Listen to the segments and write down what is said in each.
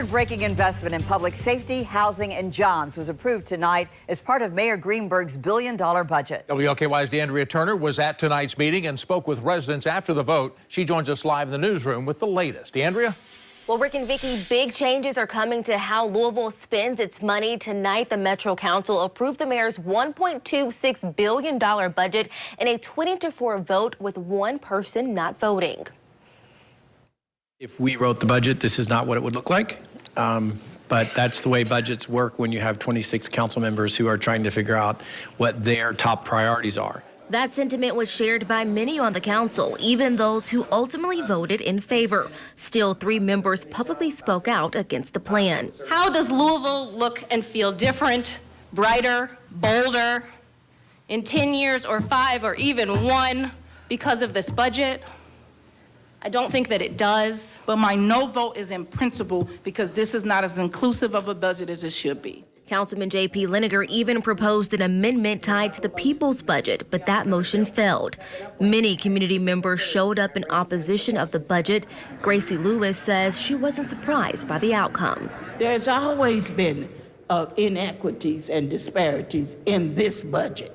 Breaking investment in public safety, housing, and jobs was approved tonight as part of Mayor Greenberg's billion-dollar budget. WLKY's DeAndrea Turner was at tonight's meeting and spoke with residents after the vote. She joins us live in the newsroom with the latest. DeAndrea? Well, Rick and Vicki, big changes are coming to how Louisville spends its money. Tonight, the Metro Council approved the mayor's $1.26 billion budget in a 20-4 vote with one person not voting. If we wrote the budget, this is not what it would look like. But that's the way budgets work when you have 26 council members who are trying to figure out what their top priorities are. That sentiment was shared by many on the council, even those who ultimately voted in favor. Still, 3 members publicly spoke out against the plan. How does Louisville look and feel different, brighter, bolder in 10 years or 5 or even 1 because of this budget? I don't think that it does. But my no vote is in principle because this is not as inclusive of a budget as it should be. Councilman J.P. Liniger even proposed an amendment tied to the people's budget, but that motion failed. Many community members showed up in opposition of the budget. Gracie Lewis says she wasn't surprised by the outcome. There's always been inequities and disparities in this budget,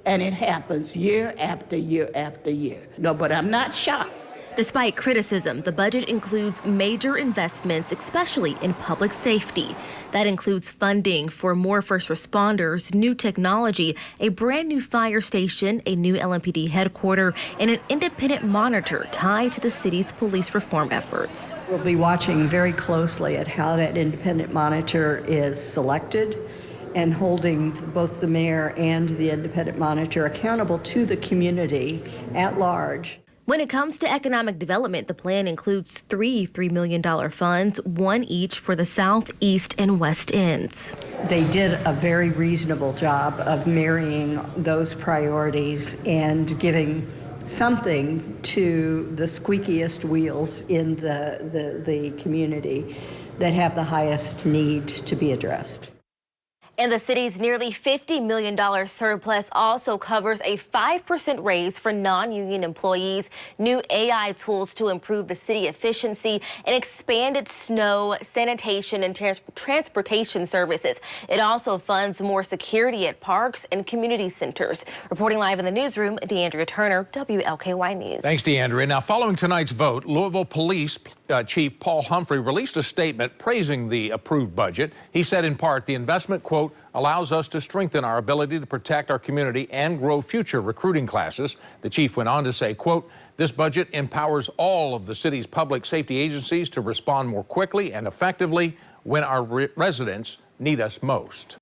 and it happens year after year after year. No, but I'm not shocked. Despite criticism, the budget includes major investments, especially in public safety. That includes funding for more first responders, new technology, a brand new fire station, a new LMPD headquarters, and an independent monitor tied to the city's police reform efforts. We'll be watching very closely at how that independent monitor is selected and holding both the mayor and the independent monitor accountable to the community at large. When it comes to economic development, the plan includes three $3 million funds, one each for the South, East, and West Ends. They did a very reasonable job of marrying those priorities and giving something to the squeakiest wheels in the community that have the highest need to be addressed. And the city's nearly $50 million surplus also covers a 5% raise for non-union employees, new AI tools to improve the city efficiency, and expanded snow, sanitation, and transportation services. It also funds more security at parks and community centers. Reporting live in the newsroom, DeAndrea Turner, WLKY News. Thanks, DeAndrea. Now, following tonight's vote, Louisville Police Chief Paul Humphrey released a statement praising the approved budget. He said, in part, the investment, quote, allows us to strengthen our ability to protect our community and grow future recruiting classes. The chief went on to say, quote, this budget empowers all of the city's public safety agencies to respond more quickly and effectively when our residents need us most.